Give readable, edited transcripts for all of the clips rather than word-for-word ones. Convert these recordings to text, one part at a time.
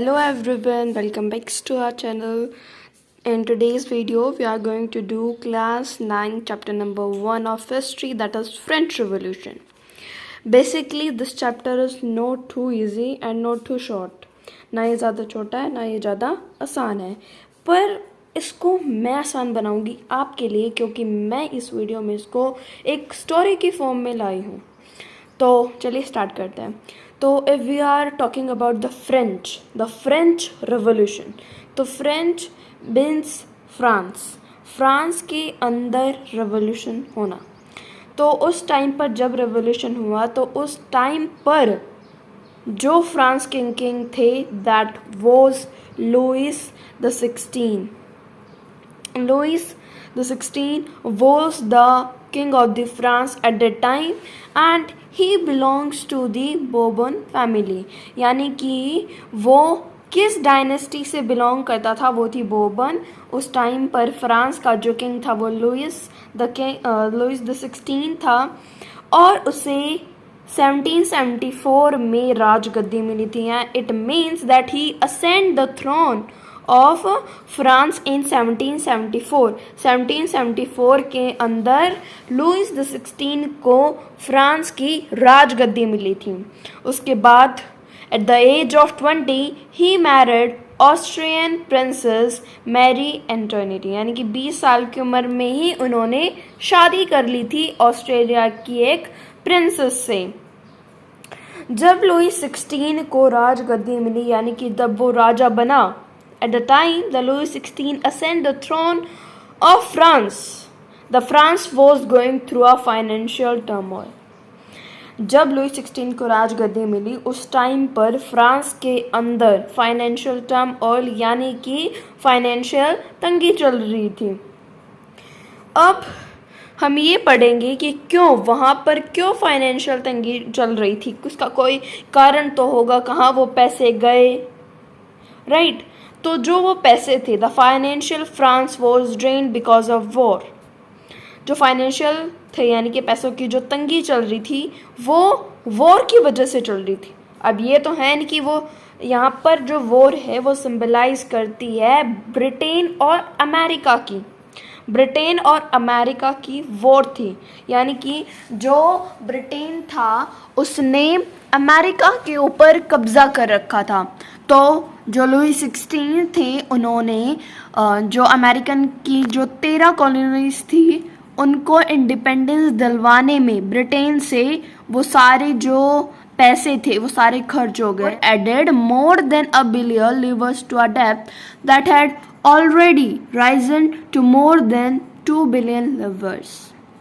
Hello everyone, welcome back to our channel. In today's video, we are going to do class 9 chapter number 1 of history, that is French Revolution. Basically, this chapter is not too easy and not too short. ना ये ज़्यादा छोटा है ना ये ज़्यादा आसान है, पर इसको मैं आसान बनाऊंगी आपके लिए, क्योंकि मैं इस वीडियो में इसको एक स्टोरी की फॉर्म में लाई हूँ. तो चलिए स्टार्ट करते हैं. तो if we are talking about the French revolution, तो फ्रेंच मीन्स फ्रांस के अंदर रेवोल्यूशन होना. तो उस टाइम पर जब रेवोल्यूशन हुआ तो उस टाइम पर जो फ्रांस के किंग थे that was Louis the 16. Louis the 16 was the king of the France at that time and he belongs to the Bourbon family. यानी कि वो किस डायनेस्टी से बिलोंग करता था, वो थी बोर्बन. उस टाइम पर फ्रांस का जो किंग था वो लुइस द 16 था और उसे 1774 में राजगद्दी मिली थी. It means that he ascend the throne of France in 1774 के अंदर लुइस द 16 को फ्रांस की राजगद्दी मिली थी. उसके बाद एट द एज ऑफ 20 ही married Austrian princess Marie Antoinette. यानी कि 20 साल की उम्र में ही उन्होंने शादी कर ली थी ऑस्ट्रेलिया की एक प्रिंसेस से. जब लुइस 16 को राजगद्दी मिली, यानी कि जब वो राजा बना, at the time the Louis 16 ascended the throne of France, the France was going through a financial turmoil. जब लुइस 16 को राजगद्दी मिली उस टाइम पर फ्रांस के अंदर फाइनेंशियल टर्मोइल यानी कि फाइनेंशियल तंगी चल रही थी. अब हम ये पढ़ेंगे कि वहाँ पर क्यों फाइनेंशियल तंगी चल रही थी. उसका कोई कारण तो होगा, कहाँ वो पैसे गए, राइट. तो जो वो पैसे थे, the financial France was drained because of war. जो फाइनेंशियल थे यानी कि पैसों की जो तंगी चल रही थी वो वॉर की वजह से चल रही थी. अब ये तो है नहीं कि वो यहाँ पर जो वॉर है वो सिंबलाइज करती है ब्रिटेन और अमेरिका की वॉर थी. यानी कि जो ब्रिटेन था उसने अमेरिका के ऊपर कब्जा कर रखा था. तो जो लुइस 16 थे उन्होंने जो अमेरिकन की जो 13 कॉलोनीज थी उनको इंडिपेंडेंस दिलवाने में ब्रिटेन से वो सारे जो पैसे थे वो सारे खर्च हो गए. Added more than $1 billion livres to a debt that had already risen to more than $2 billion livres.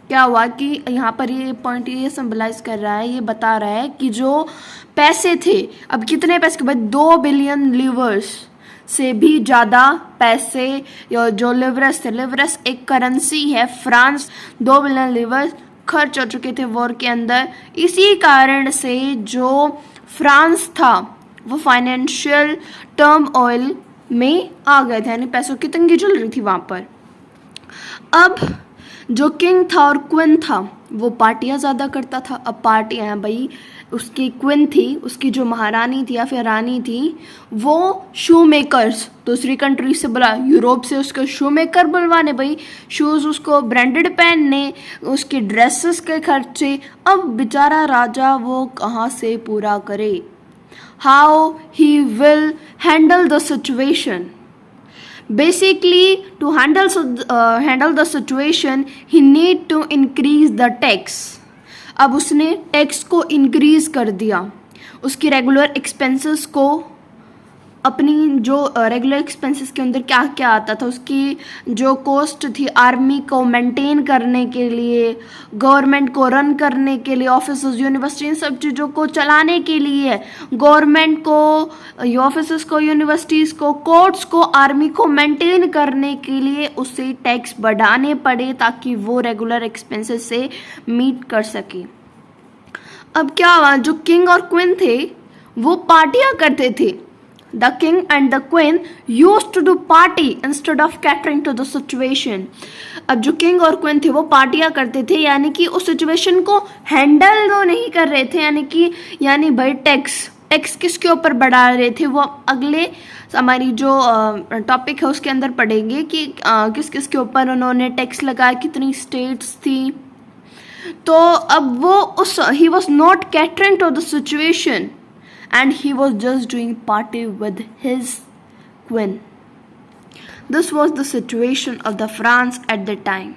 क्या हुआ कि यहाँ पर ये पॉइंट ये सिंबलाइज कर रहा है, ये बता रहा है कि जो पैसे थे, अब कितने पैसे के बाद 2 बिलियन लिवर्स से भी ज़्यादा पैसे जो लिवरस थे, लिवरस एक करेंसी है, फ्रांस 2 बिलियन लिवर्स खर्च हो चुके थे वॉर के अंदर. इसी कारण से जो फ्रांस था वो फाइनेंशियल टर्मोइल में आ गए थे, यानी पैसों की तंगी चल रही थी वहाँ पर. अब जो किंग था और क्वीन था वो पार्टियाँ ज़्यादा करता था. अब पार्टियाँ हैं भाई, उसकी क्वीन थी, उसकी जो महारानी थी या फिर रानी थी वो शू मेकर्स दूसरी कंट्री से बुला, यूरोप से उसके शू मेकर बुलवाने, भाई शूज़ उसको ब्रांडेड पहनने, उसकी ड्रेसेस के खर्चे. अब बेचारा राजा वो कहाँ से पूरा करे. How he will handle the situation. Basically, to handle the situation, he need to increase the tax. अब उसने टैक्स को इंक्रीज कर दिया. उसकी रेगुलर एक्सपेंसेस को, अपनी जो रेगुलर एक्सपेंसेस के अंदर क्या क्या आता था, उसकी जो कॉस्ट थी आर्मी को मेंटेन करने के लिए, गवर्नमेंट को रन करने के लिए, ऑफिस यूनिवर्सिटी इन सब चीज़ों को चलाने के लिए, गवर्नमेंट को, ऑफिस को, यूनिवर्सिटीज़ को, कोर्ट्स को, आर्मी को मेंटेन करने के लिए उसे टैक्स बढ़ाने पड़े ताकि वो रेगुलर एक्सपेंसेस से मीट कर सके. अब क्या हुआ, जो किंग और क्वीन थे वो पार्टियाँ करते थे. The king and the queen used to do party instead of catering to the situation. अब जो किंग और क्वीन थे वो पार्टियाँ करते थे, यानी कि उस सिचुएशन को हैंडल वो नहीं कर रहे थे. यानी भाई टैक्स टैक्स किसके ऊपर बढ़ा रहे थे वो अगले हमारी जो टॉपिक है उसके अंदर पढ़ेंगे कि किस किस के ऊपर उन्होंने टैक्स लगाया, कितनी स्टेट्स थी। तो अब वो उस he was not catering to the situation and he was just doing party with his queen. This was the situation of the France at the time.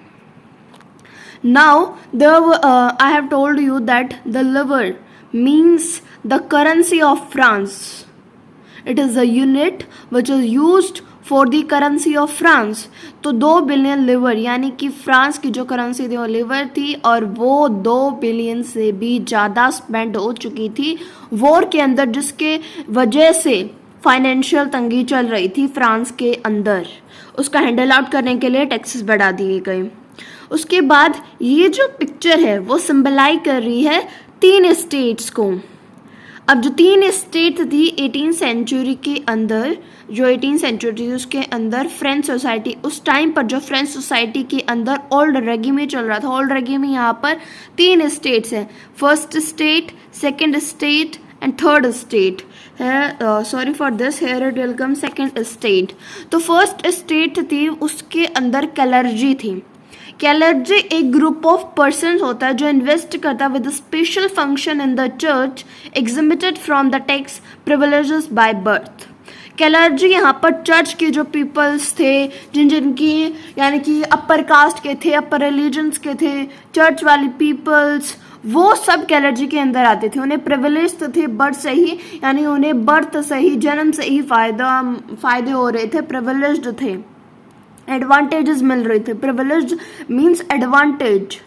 Now, I have told you that the livre means the currency of France. It is a unit which is used for the currency of France. तो 2 billion liver यानी कि France की जो currency थी वो liver थी और वो 2 बिलियन से भी ज़्यादा स्पेंड हो चुकी थी वॉर के अंदर, जिसके वजह से फाइनेंशियल तंगी चल रही थी फ्रांस के अंदर. उसका हैंडल आउट करने के लिए टैक्सेस बढ़ा दिए गए. उसके बाद ये जो पिक्चर है वो सिंबलाइज कर रही है 3 स्टेट्स को. अब जो 3 स्टेट थी 18th सेंचुरी के अंदर, जो 18th सेंचुरी थी उसके अंदर फ्रेंच सोसाइटी, उस टाइम पर जो फ्रेंच सोसाइटी के अंदर ओल्ड रेगिमी चल रहा था. ओल्ड रेगिमी यहाँ पर 3 स्टेट्स हैं, first state, second state and third state है. Sorry for this, here it will come second state. तो फर्स्ट स्टेट थी उसके अंदर कैलर्जी थी. कैलर्जी एक ग्रुप ऑफ पर्सन्स होता है जो इन्वेस्ट करता है with special function in the church exhibited from the tax privileges by birth. Clergy यहाँ पर चर्च के जो पीपल्स थे जिनकी यानी कि अपर कास्ट के थे, अपर रिलीजन्स के थे, चर्च वाले पीपल्स, वो सब कैलर्जी के अंदर आते थे. उन्हें प्रिविलेज तो थे बर्थ से ही, यानी उन्हें बर्थ से ही, जन्म से ही फायदे हो रहे थे, प्रिविलेज्ड थे, एडवांटेजेस मिल रहे थे. Privilege means advantage.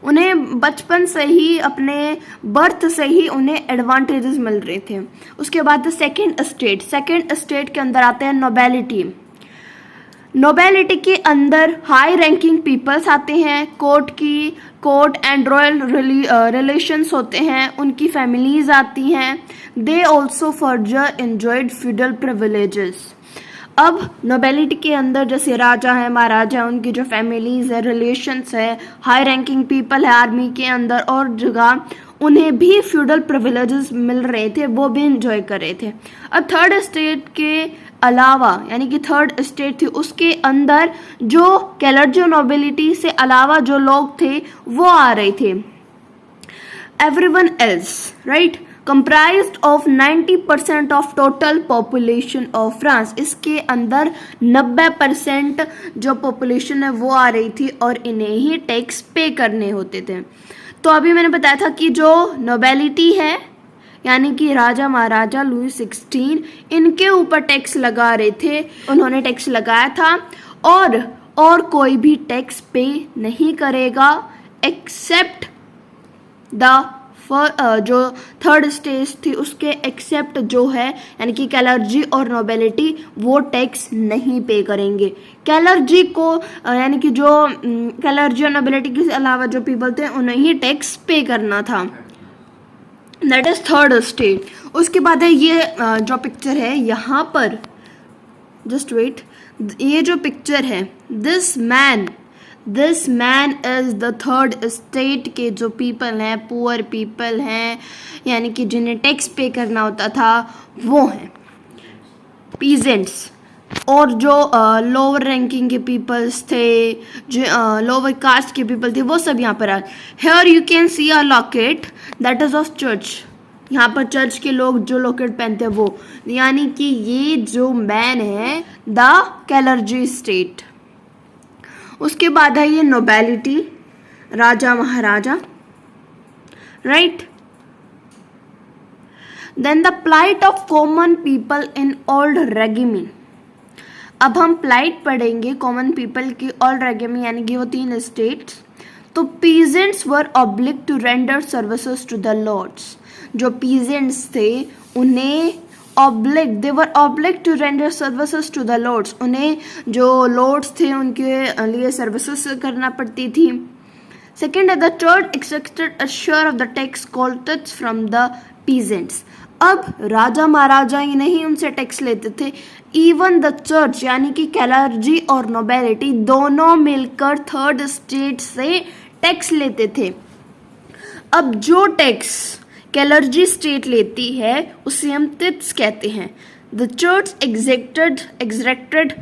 उन्हें बचपन से ही, अपने बर्थ से ही उन्हें एडवांटेजेस मिल रहे थे. उसके बाद सेकेंड स्टेट. सेकेंड स्टेट के अंदर आते हैं नोबेलिटी. नोबेलिटी के अंदर हाई रैंकिंग पीपल्स आते हैं, कोर्ट एंड रॉयल रिलेशंस होते हैं, उनकी फैमिलीज आती हैं. They also further enjoyed feudal privileges. अब नोबेलिटी के अंदर जैसे राजा है, महाराजा, उनकी जो फैमिलीज है, रिलेशंस है, हाई रैंकिंग पीपल है आर्मी के अंदर और जगह, उन्हें भी फ्यूडल प्रिविलेजेस मिल रहे थे, वो भी इंजॉय कर रहे थे. अब थर्ड स्टेट के अलावा, यानी कि थर्ड स्टेट थी उसके अंदर जो कैलर्जी नोबिलिटी से अलावा जो लोग थे वो आ रहे थे. Everyone else, right, comprised of 90% of total population of France. इसके अंदर 90% जो पॉपुलेशन है वो आ रही थी और इन्हें ही टैक्स पे करने होते थे. तो अभी मैंने बताया था कि जो नोबेलिटी है यानी कि राजा महाराजा लुई 16 इनके ऊपर टैक्स लगा रहे थे, उन्होंने टैक्स लगाया था और कोई भी टैक्स पे नहीं करेगा एक्सेप्ट द जो थर्ड स्टेज थी उसके एक्सेप्ट जो है यानी कि कैलर्जी और नोबेलिटी वो टैक्स नहीं पे करेंगे. कैलर्जी को यानी कि जो कैलर्जी और नोबेलिटी के अलावा जो पीपल थे उन्हें ही टैक्स पे करना था. That is third state. उसके बाद है ये जो पिक्चर है यहाँ पर, जस्ट वेट, ये जो पिक्चर है, this man is the third state के जो पीपल हैं, पुअर पीपल हैं, यानी कि जिन्हें टैक्स पे करना होता था वो हैं पीजेंट्स. और जो लोअर रैंकिंग के पीपल्स थे, जो लोअर कास्ट के पीपल थे, वो सब यहाँ पर आए. Here you can see a locket that is of church. यहाँ पर चर्च के लोग जो लॉकेट पहनते हैं वो, यानी कि ये जो मैन है द कैलर्जी स्टेट. उसके बाद है ये नोबेलिटी, राजा महाराजा, right. Then the plight of common people in old regime. अब हम प्लाइट पढ़ेंगे कॉमन पीपल की ओल्ड रेगिमी यानी कि वो 3 स्टेट्स. तो peasants were obliged to render services to the lords. जो पीजेंट्स थे उन्हें they were obliged to render services to the lords. उन्हें जो lords थे उनके लिए सर्विसेज करना पड़ती थी. सेकेंड है the church accepted a share of the tax collected from the peasants. अब राजा महाराजा ही नहीं उनसे टैक्स लेते थे, इवन द चर्च यानी कि कैलर्जी और नोबेलिटी दोनों मिलकर थर्ड स्टेट से टैक्स लेते थे. अब जो टैक्स कैलर्जी स्टेट लेती है उसे हम टिथ्स कहते हैं। The church exacted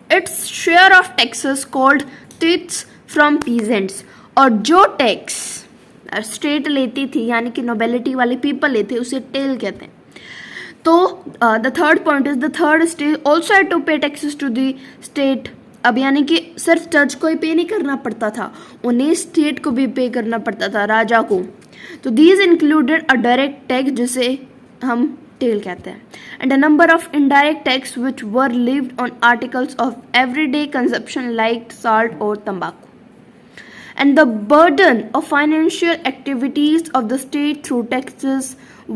its share of taxes called tithes from peasants. और जो टैक्स स्टेट लेती थी यानी कि नोबेलिटी वाले पीपल लेते उसे टेल कहते हैं। तो the third point is the third state also had to pay taxes to the state. अब यानी कि सिर्फ चर्च को ही पे नहीं करना पड़ता था, उन्हें स्टेट को भी पे करना पड़ता था, राजा को। तो these included a direct tax जिसे हम टेल कहते हैं, and a number of indirect tax which were levied on articles of everyday consumption like salt और तंबाकू। And the burden of financial activities of the state through taxes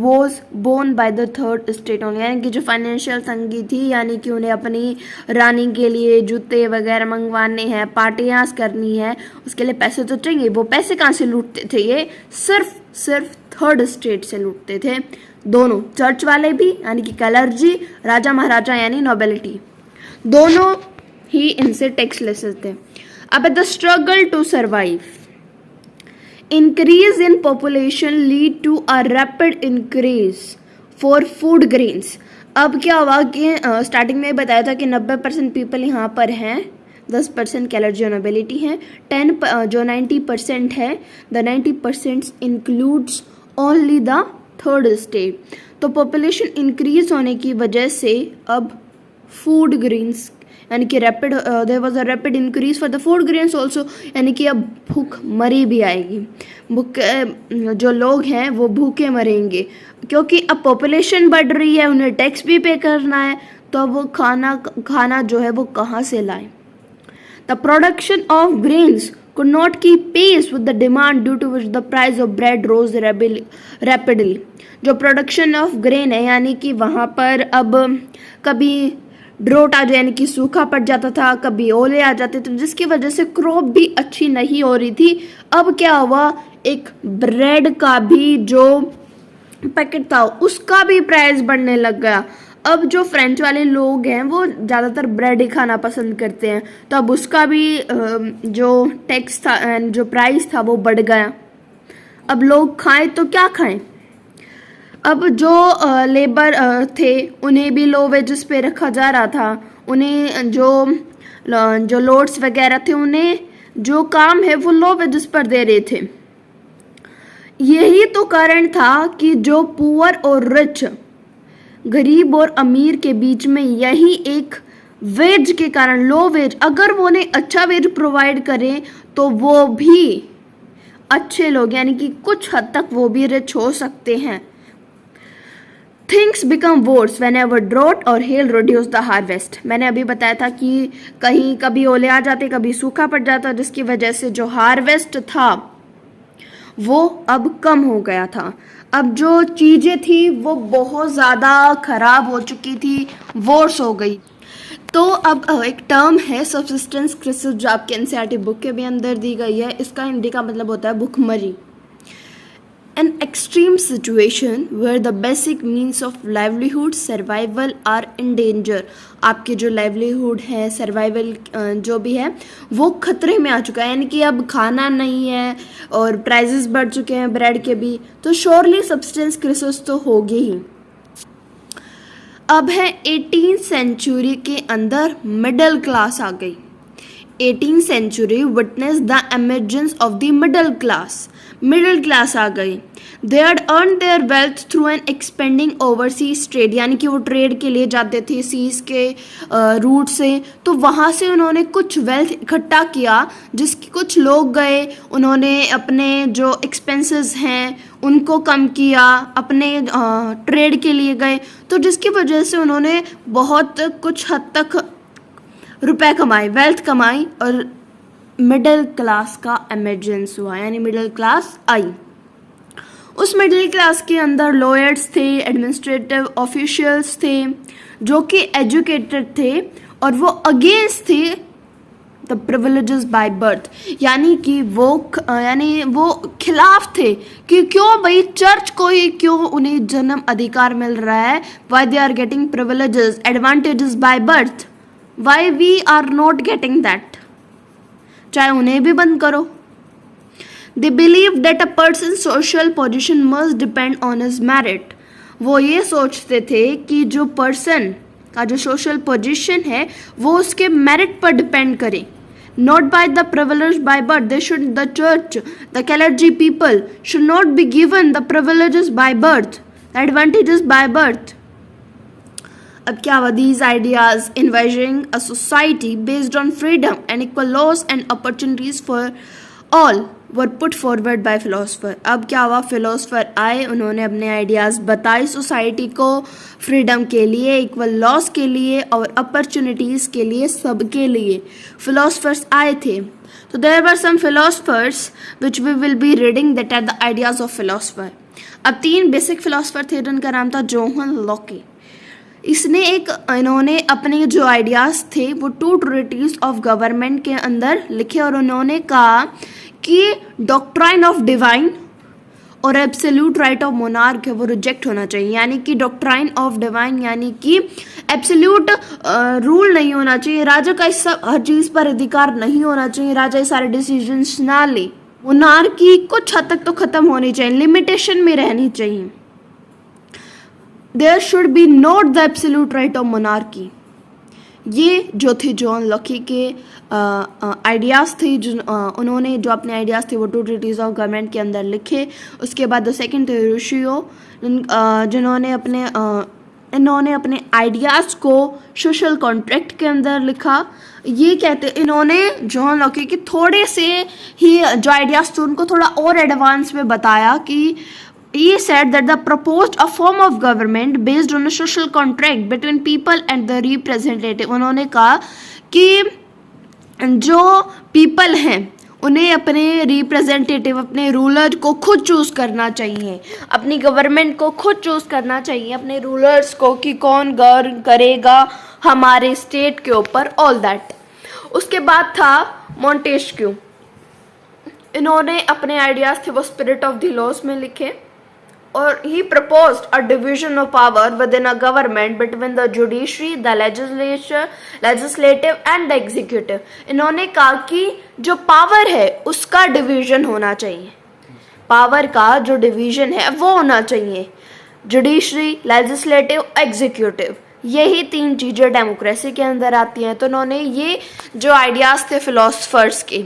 was borne by the third state only। यानी कि जो financial तंगी थी, यानी कि उन्हें अपनी रानी के लिए जूते वगैरह मंगवाने हैं, पार्टियाँ करनी है, उसके लिए पैसे तो चाहिए। वो पैसे कहाँ से लूटते थे? ये सिर्फ थर्ड स्टेट से लूटते थे। दोनों, चर्च वाले भी यानी कि कलर्जी, राजा महाराजा यानी नोबेलिटी, दोनों ही इनसे टैक्स लेते थे। अब the struggle to survive, increase in population lead to a rapid increase for food grains. अब क्या हुआ कि स्टार्टिंग में बताया था कि 90% पीपल यहाँ पर हैं, 10% कैलर्जी और नोबेलिटी हैं, 10 जो 90% है, the 90% includes only the third state. तो पॉपुलेशन इंक्रीज होने की वजह से अब फूड ग्रेन्स यानी कि rapid there was a rapid increase for the food grains also, यानी कि अब भूखमरी भी आएगी। जो लोग हैं वो भूखे मरेंगे क्योंकि अब पॉपुलेशन बढ़ रही है, उन्हें टैक्स भी पे करना है, तो अब वो खाना जो है वो कहाँ से लाएं? The production of grains could not keep pace with the demand due to which the price of bread rose rapidly। जो प्रोडक्शन ऑफ ग्रेन है यानी कि वहाँ पर अब कभी ड्रोट आ जाए यानी कि सूखा पड़ जाता था, कभी ओले आ जाते थे, जिसकी वजह से क्रॉप भी अच्छी नहीं हो रही थी। अब क्या हुआ, एक ब्रेड का भी जो पैकेट था उसका भी प्राइस बढ़ने लग गया। अब जो फ्रेंच वाले लोग हैं वो ज़्यादातर ब्रेड ही खाना पसंद करते हैं, तो अब उसका भी जो टैक्स था, जो प्राइस था वो बढ़ गया। अब लोग खाएं तो क्या खाएं? अब जो लेबर थे उन्हें भी लो वेजेस पे रखा जा रहा था, उन्हें जो लोड्स वगैरह थे उन्हें जो काम है वो लो वेजेस पर दे रहे थे। यही तो कारण था कि जो पुअर और रिच, गरीब और अमीर के बीच में यही एक वेज के कारण, लो वेज, अगर वो उन्हें अच्छा वेज प्रोवाइड करें तो वो भी अच्छे लोग यानी कि कुछ हद तक वो भी रिच हो सकते हैं। Things become worse whenever drought और हेल रिड्यूस द हार्वेस्ट। मैंने अभी बताया था कि कहीं कभी ओले आ जाते, कभी सूखा पड़ जाता, जिसकी वजह से जो हार्वेस्ट था वो अब कम हो गया था। अब जो चीज़ें थी वो बहुत ज़्यादा ख़राब हो चुकी थी, वर्स हो गई। तो अब एक टर्म है सब्सिस्टेंस क्राइसिस जो आपके एनसीईआरटी बुक के भी अंदर दी गई है। इसका हिंदी का मतलब होता है भूखमरी। An extreme situation where the basic means of livelihood survival are in danger। आपके जो livelihood है, सर्वाइवल जो भी है वो खतरे में आ चुका है, यानी कि अब खाना नहीं है और प्राइजेस बढ़ चुके हैं ब्रेड के भी, तो श्योरली सब्सटेंस क्राइसिस तो होगी ही। अब है 18th सेंचुरी के अंदर मिडिल क्लास आ गई। 18th century witness the emergence of the middle class. Middle class आ गई। They had earn their wealth through an expanding overseas trade, यानी कि वो ट्रेड के लिए जाते थे सीज के रूट से, तो वहाँ से उन्होंने कुछ वेल्थ इकट्ठा किया, जिसके कुछ लोग गए, उन्होंने अपने जो एक्सपेंसेस हैं उनको कम किया, अपने ट्रेड के लिए गए, तो जिसकी वजह से उन्होंने बहुत कुछ हद तक रुपए कमाए, वेल्थ कमाई, और मिडिल क्लास का एमर्जेंस हुआ, यानी मिडिल क्लास आई। उस मिडिल क्लास के अंदर लॉयर्स थे, एडमिनिस्ट्रेटिव ऑफिशियल्स थे जो कि एजुकेटेड थे, और वो अगेंस्ट थे द प्रिविलेजेस बाय बर्थ, यानी कि वो खिलाफ थे कि क्यों भाई चर्च को ही क्यों उन्हें जन्म अधिकार मिल रहा है, why they are getting privileges advantages by birth, why we are not getting that, चाहे उन्हें भी बंद करो। They believe that a person social position must depend on his merit. वो ये सोचते थे कि जो पर्सन का जो सोशल पोजीशन है वो उसके मेरिट पर डिपेंड करे, not by the privilege by birth. They should the church the clergy people should not be given the privileges by birth, the advantages by birth। अब क्या हुआ, these ideas envisioning a society based on freedom and equal laws and opportunities for all were put forward by philosopher। अब क्या हुआ, philosopher आए, उन्होंने अपने ideas बताए सोसाइटी को, फ्रीडम के लिए, इक्वल लॉस के लिए और अपॉर्चुनिटीज़ के लिए, सबके लिए फिलोसफर्स आए थे। तो there were some philosophers which we will be reading that are the ideas of philosopher. अब 3 बेसिक फिलोसफर थे जिनका नाम था जॉन लॉकी। इन्होंने अपने जो आइडियाज़ थे वो 2 ट्रिटीज ऑफ गवर्नमेंट के अंदर लिखे और उन्होंने कहा कि डॉक्ट्राइन ऑफ डिवाइन और एब्सोल्यूट राइट ऑफ मोनार्क है वो रिजेक्ट होना चाहिए। यानी कि डॉक्ट्राइन ऑफ डिवाइन यानी कि एब्सोल्यूट रूल नहीं होना चाहिए, राजा का इस सब हर चीज़ पर अधिकार नहीं होना चाहिए, राजा ये सारे डिसीजंस ना ले। मोनार्की कुछ हद तक तो ख़त्म होनी चाहिए, लिमिटेशन में रहनी चाहिए। There should be not the absolute right of monarchy. ये जो थे जॉन लॉकी के आइडियाज़ थे, उन्होंने जो अपने आइडियाज़ थे वो 2 ट्रीटीज ऑफ गवर्नमेंट के अंदर लिखे। उसके बाद द सेकंड थे रुशियो, जिन्होंने इन्होंने अपने आइडियाज़ को सोशल कॉन्ट्रैक्ट के अंदर लिखा। ये कहते इन्होंने जॉन लॉकी के थोड़े से ही जो आइडियाज़ थे उनको थोड़ा और एडवांस में बताया कि he said that the proposed a form of government based on a social contract between people and the representative। उन्होंने कहा कि जो पीपल हैं उन्हें अपने रिप्रेजेंटेटिव, अपने रूलर को खुद चूज़ करना चाहिए, अपनी गवर्नमेंट को खुद चूज़ करना चाहिए, अपने रूलर्स को कि कौन गवर्न करेगा हमारे स्टेट के ऊपर, ऑल दैट। उसके बाद था मॉन्टेस्क्यू। इन्होंने अपने आइडियाज़ थे वो स्पिरिट ऑफ द लॉज में लिखे और he proposed a division of power within a government between the judiciary, the legislative and the executive। इन्होंने कहा कि जो पावर है उसका डिवीजन होना चाहिए, पावर का जो डिवीजन है वो होना चाहिए, जुडिशरी, लेजिस्लेटिव, एग्जीक्यूटिव, यही 3 चीज़ें डेमोक्रेसी के अंदर आती हैं। तो उन्होंने ये जो आइडियाज़ थे फिलोसफर्स के।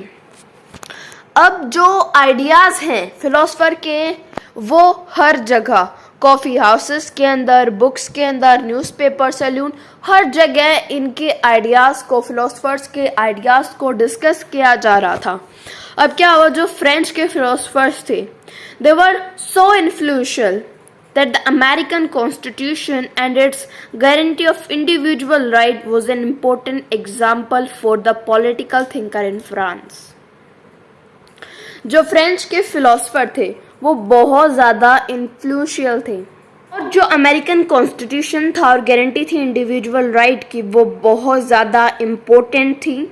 अब जो आइडियाज़ हैं फिलोसफर के वो हर जगह, कॉफ़ी हाउसेस के अंदर, बुक्स के अंदर, न्यूज़पेपर, सैलून, हर जगह इनके आइडियाज़ को, फिलोसफर्स के आइडियाज़ को डिस्कस किया जा रहा था। अब क्या हुआ, जो फ्रेंच के फिलोसफर्स थे दे वर सो influential that the American Constitution and its guarantee of individual right was an important example for the political thinker in France। जो फ्रेंच के फिलोसफर थे वो बहुत ज़्यादा इन्फ्लुएंशियल थे और जो अमेरिकन कॉन्स्टिट्यूशन था और गारंटी थी इंडिविजुअल राइट की वो बहुत ज़्यादा इम्पोर्टेंट थी।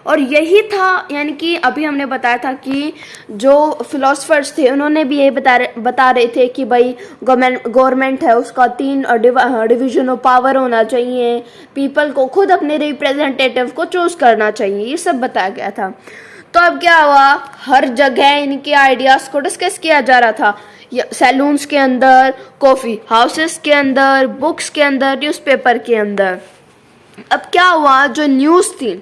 और यही था, यानी कि अभी हमने बताया था कि जो फिलोसफर्स थे उन्होंने भी यही बता रहे थे कि भाई गवर्नमेंट है उसका 3 डिवीजन ऑफ पावर होना चाहिए, पीपल को खुद अपने रिप्रेजेंटेटिव को चूज़ करना चाहिए, ये सब बताया गया था। तो अब क्या हुआ, हर जगह इनके आइडियाज़ को डिस्कस किया जा रहा था, सैलून्स के अंदर, कॉफ़ी हाउसेस के अंदर, बुक्स के अंदर, न्यूज़पेपर के अंदर। अब क्या हुआ, जो न्यूज़ थी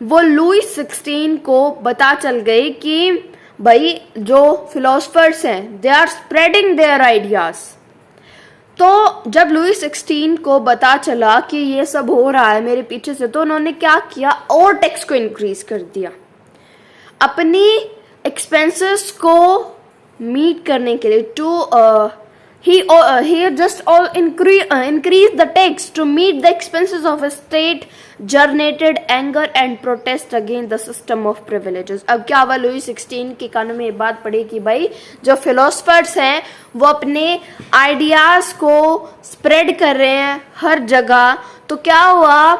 वो लुई 16 को पता चल गई कि भाई जो फिलोसफर्स हैं they are spreading their ideas. तो जब लुई 16 को पता चला कि ये सब हो रहा है मेरे पीछे से, तो उन्होंने क्या किया, और टैक्स को इंक्रीज कर दिया अपनी एक्सपेंसेस को मीट करने के लिए। he just all increase the tax to meet the expenses of a state, generated anger and protest against the system of privileges। अब क्या हुआ, लुई 16 के कानों में ये बात पड़ी कि भाई जो फिलोसफर्स हैं वो अपने आइडियाज़ को स्प्रेड कर रहे हैं हर जगह। तो क्या हुआ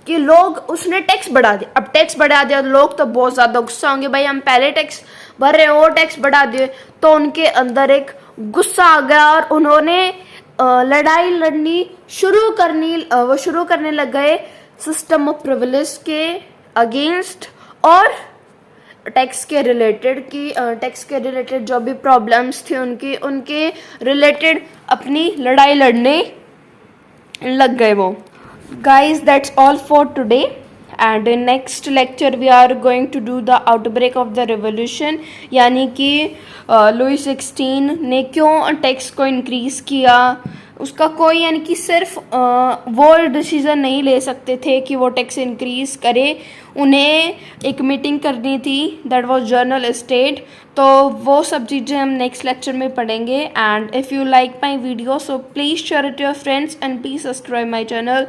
कि लोग, उसने टैक्स बढ़ा दिया। अब टैक्स बढ़ा दिया तो लोग तो बहुत ज़्यादा गुस्सा होंगे, भाई हम पहले टैक्स भर रहे हैं और टैक्स बढ़ा दिए। तो उनके अंदर एक गुस्सा आ गया और उन्होंने लड़ाई लड़नी शुरू करने लग गए सिस्टम ऑफ प्रिविलेज के अगेंस्ट और टैक्स के रिलेटेड कि टैक्स के रिलेटेड जो भी प्रॉब्लम्स थे उनके रिलेटेड अपनी लड़ाई लड़ने लग गए वो. Guys, that's all for today. And in next lecture we are going to do the outbreak of the revolution, यानी कि लुई 16 ने क्यों टैक्स को इंक्रीज़ किया. उसका कोई यानी कि सिर्फ वो डिसीज़न नहीं ले सकते थे कि वो टैक्स इंक्रीज़ करे, उन्हें एक मीटिंग करनी थी, दैट वाज जनरल स्टेट. तो वो सब चीज़ें हम नेक्स्ट लेक्चर में पढ़ेंगे. And if you like my video so please share it your friends and please subscribe my channel.